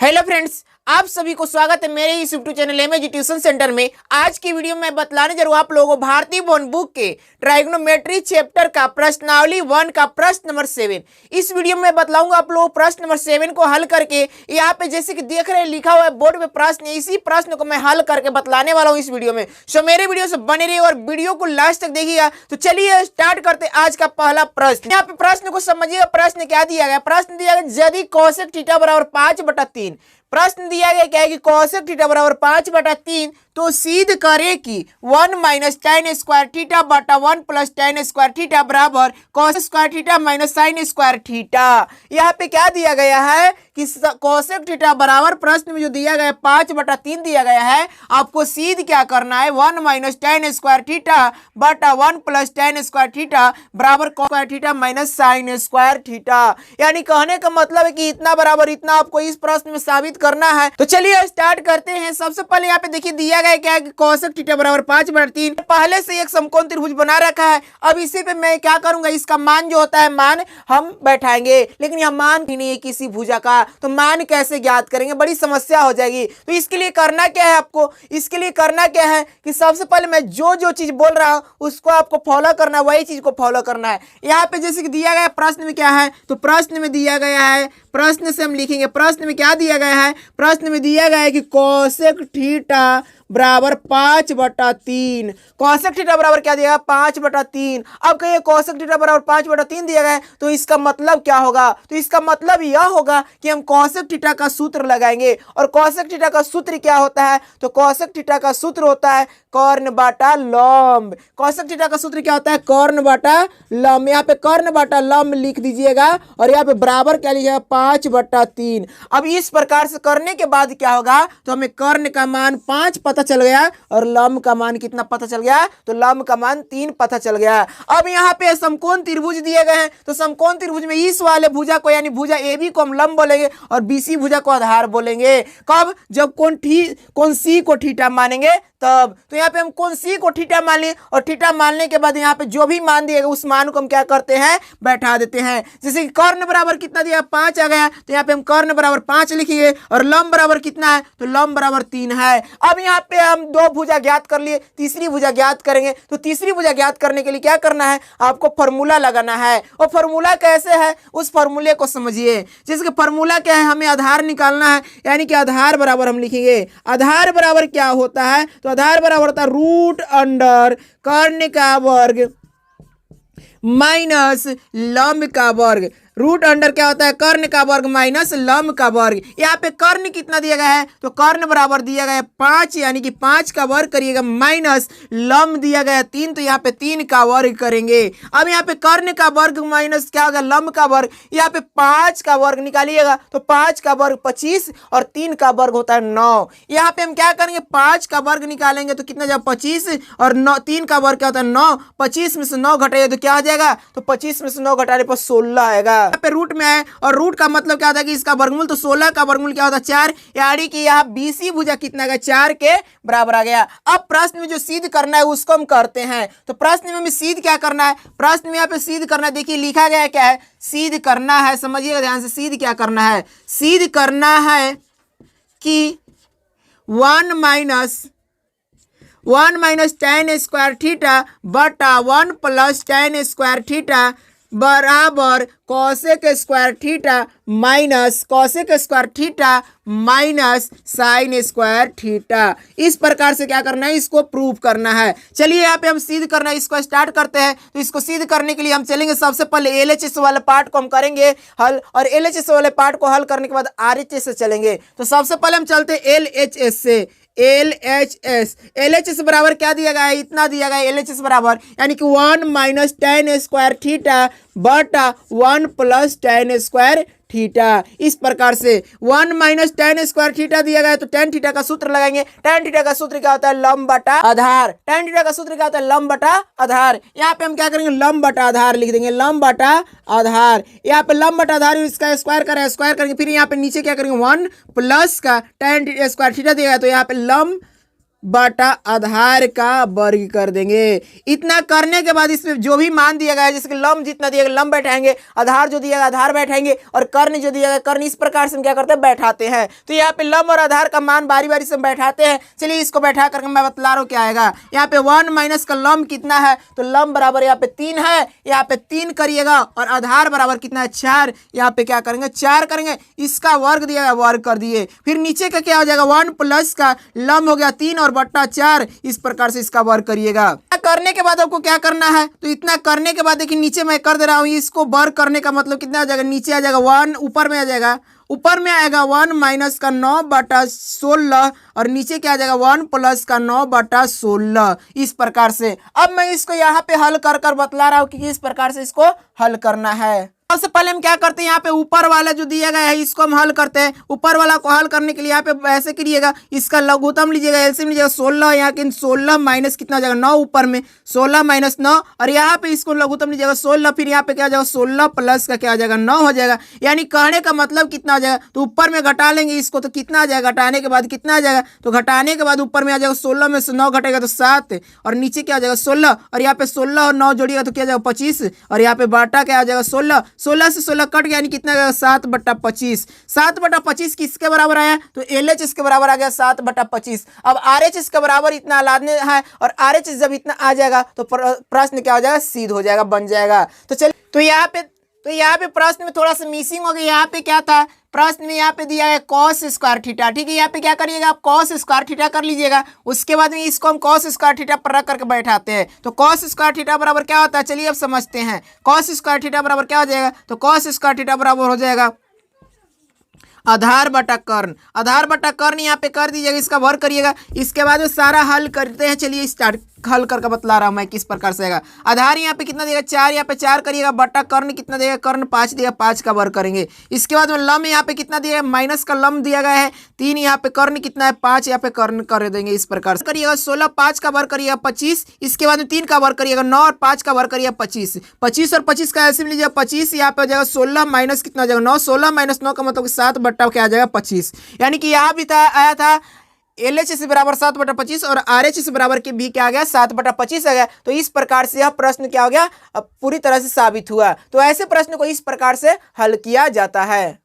Hello friends, आप सभी को स्वागत है मेरे इस YouTube channel MAG tuition centre में। आज की वीडियो में बताने जा रहा हूँ आप लोगों को भारतीय भवन बुक के ट्राइगोनोमेट्री चैप्टर का प्रश्नावली 1 का प्रश्न नंबर 7। इस वीडियो में बतलाऊंगा आप लोग प्रश्न नंबर 7 को हल करके। यहाँ पे जैसे कि देख रहे हैं लिखा हुआ है बोर्ड पे प्रश्न, इसी प्रश्न को मैं हल करके बतलाने वाला हूँ इस वीडियो में। सो मेरे वीडियो से बने रहिए और वीडियो को लास्ट तक देखिएगा। तो चलिए स्टार्ट करते आज का पहला प्रश्न। यहाँ पे प्रश्न को समझिएगा। प्रश्न क्या दिया गया? प्रश्न दिया गया यदि कौशिक थीटा बराबर 5/3। प्रश्न दिया गया क्या है कि कौशिक थीटा बराबर 5/3 तो सिद्ध करे कि 1 - tan स्क्वायर थीटा बटा 1 + tan स्क्वायर थीटा बराबर cos square theta minus sine square theta. यहाँ पे क्या दिया गया है कि कौशिक थीटा बराबर प्रश्न में जो दिया गया है 5/3 दिया गया है। आपको सिद्ध क्या करना है? 1 - tan स्क्वायर थीटा बटा 1 + tan स्क्वायर थीटा बराबर cos square theta minus sine square theta. यानी कहने का मतलब है कि इतना बराबर इतना आपको इस प्रश्न में साबित करना है। तो चलिए स्टार्ट करते हैं। सबसे पहले यहाँ पे देखिए दिया गया क्या है कि कौशिक थीटा बराबर 5/3। पहले से एक समकोण त्रिभुज बना रखा है। अब इसी पे मैं क्या करूंगा, इसका मान जो होता है मान हम बैठाएंगे, लेकिन यह मान ही नहीं है किसी भुजा का, तो मान कैसे ज्ञात करेंगे? बड़ी समस्या हो जाएगी। तो इसके लिए करना क्या है आपको? इसके लिए करना क्या है कि सबसे पहले मैं जो चीज बोल रहा हूं उसको आपको फॉलो करना है, वही चीज को फॉलो करना है। यहाँ पे जैसे कि दिया गया प्रश्न में क्या है, तो प्रश्न में दिया गया है, प्रश्न से हम लिखेंगे। प्रश्न में क्या दिया गया है? प्रश्न में दिया गया है कि कौशिक थीटा बराबर 5/3। कौशिक थीटा बराबर क्या दिया गया? 5/3। अब कहिए कौशिक थीटा बराबर 5/3 दिया गया है, तो इसका मतलब क्या होगा? तो इसका मतलब यह होगा कि हम कौशिक थीटा का सूत्र लगाएंगे। और कौशिक थीटा का सूत्र क्या होता है? तो कौशिक थीटा का सूत्र होता है कर्ण बटा लंब। कौशिक थीटा का सूत्र क्या होता है? कर्ण बटा लंब। यहाँ पे कर्ण बटा लंब लिख दीजिएगा और यहाँ पे बराबर क्या लिखिएगा? 5/3। अब इस प्रकार से करने के बाद क्या होगा, तो हमें कर्ण का मान 5 पता चल गया और लंब का मान कितना पता चल गया? तो लंब का मान 3 पता चल गया। अब यहाँ पे समकोण त्रिभुज दिए गए हैं, तो समकोण त्रिभुज में इस वाले भुजा को यानी भुजा AB को हम लंब बोलेंगे और BC भुजा को आधार बोलेंगे। कब? जब कोण C को थीटा मानेंगे तब। तो यहाँ पे हम कोण C को थीटा मान लिए और थीटा मानने के बाद यहाँ पे जो भी मान दिएगा उस मान को हम क्या करते हैं? बैठा देते हैं। जैसे कि कर्ण बराबर कितना दिया? 5 आ गया, तो यहाँ पे हम कर्ण बराबर 5 लिखिए और लंब बराबर कितना है? तो लंब बराबर 3 है। अब यहाँ पे हम 2 भुजा ज्ञात कर लिए, तीसरी भुजा ज्ञात करेंगे। तो तीसरी भुजा ज्ञात करने के लिए क्या करना है? आपको फॉर्मूला लगाना है। और फॉर्मूला कैसे है उस फॉर्मूले को समझिए। जैसे कि फॉर्मूला क्या है, हमें आधार निकालना है, यानी कि आधार बराबर हम लिखेंगे। आधार बराबर क्या होता है? तो आधार बराबर होता है रूट अंडर कर्ण का वर्ग माइनस लंब का वर्ग। रूट अंडर क्या होता है? कर्ण का वर्ग माइनस लंब का वर्ग। यहाँ पे कर्ण कितना दिया गया है? तो कर्ण बराबर दिया गया है 5, यानी कि 5 का वर्ग करिएगा माइनस लंब दिया गया है 3, तो यहाँ पे 3 का वर्ग करेंगे। अब यहाँ पे कर्ण का वर्ग माइनस क्या होगा? लंब का वर्ग। यहाँ पे 5 का वर्ग निकालिएगा, तो 5 का वर्ग 25 और 3 का वर्ग होता है 9। यहाँ पे हम क्या करेंगे? 5 का वर्ग निकालेंगे तो कितना जाएगा? 25 और 3 का वर्ग क्या होता है? 9। 25 में से 9 घटाइए तो क्या आ जाएगा? तो 25 में से 9 घटाने पर 16 आएगा। यहाँ पे रूट में है और रूट का मतलब क्या होता है कि इसका वर्गमूल, तो 16 का वर्गमूल क्या होता है? 4, यानी कि यहाँ BC भुजा कितना आ गया? 4 के बराबर आ गया। अब प्रश्न में जो सिद्ध करना है उसको हम करते हैं। तो प्रश्न में हमें सिद्ध क्या करना है? प्रश्न में यहाँ पे सिद्ध करना है, देखिए लिखा गया है क्या है? सिद्ध करना है, समझिएगा ध्यान से। सिद्ध क्या करना है? सिद्ध करना है कि 1 - tan स्क्वायर थीटा बटा 1 + tan स्क्वायर थीटा बराबर cosec square theta minus cosec square theta minus sine square theta. इस प्रकार से क्या करना है? इसको प्रूव करना है। चलिए यहाँ पे हम सिद्ध करना है, इसको स्टार्ट करते हैं। तो इसको सिद्ध करने के लिए हम चलेंगे, सबसे पहले LHS वाले पार्ट को हम करेंगे हल, और LHS वाले पार्ट को हल करने के बाद RHS से चलेंगे। तो सबसे पहले हम चलते हैं LHS से। LHS बराबर क्या दिया गया है? इतना दिया गया है LHS बराबर, यानी कि 1 - tan स्क्वायर थीटा बटा 1 + tan स्क्वायर थीटा। इस प्रकार से 1 - tan स्क्वायर थीटा दिया गया है, तो tan थीटा का सूत्र लगाएंगे। tan थीटा का सूत्र क्या होता है? लंब बटा आधार। tan थीटा का सूत्र क्या होता है? लंब बटा आधार। यहाँ पे हम क्या करेंगे? लंब बटा आधार लिख देंगे, लंब बटा आधार। यहाँ पे लंब बटा आधार, इसका स्क्वायर करें, स्क्वायर करेंगे। फिर यहाँ पे नीचे क्या करेंगे? 1 + का tan स्क्वायर थीटा दिया गया, तो यहाँ पे लंब बटा आधार का वर्ग कर देंगे। इतना करने के बाद इसमें जो भी मान दिया गया है, जैसे कि लंब जितना दिया गया लंब बैठाएंगे, आधार जो दिया गया आधार बैठाएंगे, और कर्ण जो दिया गया कर्ण, इस प्रकार से हम क्या करते हैं, बैठाते हैं। तो यहाँ पे लंब और आधार का मान बारी बारी से हम बैठाते हैं। चलिए इसको बैठा करके मैं बतला रहा हूँ क्या आएगा। यहाँ पे 1 माइनस का लंब कितना है, तो लंब बराबर यहाँ पे 3 है, यहाँ पे 3 करिएगा, और आधार बराबर कितना है, 4। यहाँ पे क्या करेंगे, 4 करेंगे, इसका वर्ग दिया गया वर्ग कर दिए। फिर नीचे का क्या हो जाएगा, 1 प्लस का लंब हो गया 3 और बट्टा 4, इस प्रकार से इसका वर्ग करिएगा। करने के बाद आपको क्या करना है, तो इतना करने के बाद देखिए नीचे मैं कर दे रहा हूँ, इसको वर्ग करने का मतलब कितना आ जाएगा, नीचे आ जाएगा 1, ऊपर में आ जाएगा, ऊपर में आएगा 1 माइनस का 9 बटा 16, और नीचे क्या आ जाएगा 1 प्लस का 9 बटा 16, इस प्रकार से। अब मैं इसको यहाँ पे हल कर कर बतला रहा हूँ कि किस प्रकार से इसको हल करना है। सबसे पहले हम क्या करते हैं, यहाँ पे ऊपर वाला जो दिया गया है इसको हम हल करते हैं। ऊपर वाला को हल करने के लिए यहाँ पे ऐसे करिएगा, इसका लघुत्तम लीजिएगा, एलसीएम लीजिएगा 16, यहाँ के 16 माइनस कितना हो जाएगा 9, ऊपर में 16 माइनस 9, और यहाँ पे इसको लघुत्तम लीजिएगा 16, फिर यहाँ पे क्या हो जाएगा 16 प्लस का क्या हो जाएगा 9 हो जाएगा। यानी कहने का मतलब कितना हो जाएगा, तो ऊपर में घटा लेंगे इसको, तो कितना आ जाएगा, घटाने के बाद कितना आ जाएगा, तो घटाने के बाद ऊपर में आ जाएगा 16 में से 9 घटेगा तो 7, और नीचे क्या आ जाएगा 16, और यहाँ पे 16 और 9 जोड़िएगा तो क्या आ जाएगा 25, और यहाँ पे बाटा क्या आ जाएगा 16, 16 से 16 कट गया, यानी कितना आ गया 7/25। 7/25 किसके बराबर आया, तो LH इसके बराबर आ गया 7/25। अब RH इसके बराबर इतना लादने है, और RH जब इतना आ जाएगा तो प्रश्न क्या हो जाएगा, सिद्ध हो जाएगा, बन जाएगा। तो चलिए, तो यहाँ पे प्रश्न में थोड़ा सा मिसिंग हो गया। यहाँ पे क्या था, प्रश्न में यहाँ पे दिया है cos स्क्वायर थीटा, ठीक है। यहाँ पे क्या करिएगा, आप cos स्क्वायर थीटा कर लीजिएगा, उसके बाद में इसको हम cos स्क्वायर थीटा पर रख करके बैठाते हैं। तो cos स्क्वायर थीटा बराबर क्या होता है, चलिए अब समझते हैं। cos स्क्वायर थीटा बराबर क्या हो जाएगा, तो cos स्क्वायर थीटा बराबर हो जाएगा आधार बटा कर्ण। आधार बटा कर्ण यहाँ पे कर दीजिएगा, इसका वर्ग करिएगा। इसके बाद में सारा हल करते हैं। चलिए स्टार्ट हल करके बतला रहा हूँ मैं किस प्रकार से आएगा। आधार यहाँ पे कितना देगा 4, यहाँ पे 4 करिएगा, बटा कर्ण कितना देगा, कर्ण 5 देगा, 5 का वर्ग करेंगे। इसके बाद में लंब यहाँ पे कितना दिया है, माइनस का लंब दिया गया है 3, यहाँ पे कर्ण कितना है 5, यहाँ पे कर्ण कर देंगे। इस प्रकार से करिएगा 16, 5 का वर्ग करिएगा 25, इसके बाद में 3 का वर्ग करिएगा 9, और 5 का वर्ग करिएगा 25। 25 और 25 का एलसीएम लीजिएगा 25, यहाँ पे हो जाएगा 16 माइनस कितना हो जाएगा 9, 16 माइनस 9 का मतलब 7 बट्टा क्या आ जाएगा 25। यानी कि यहाँ भी आया था LH से बराबर 7/25, और RH से बराबर के भी क्या आ गया 7/25 आ गया। तो इस प्रकार से यह प्रश्न क्या हो गया, अब पूरी तरह से साबित हुआ। तो ऐसे प्रश्न को इस प्रकार से हल किया जाता है।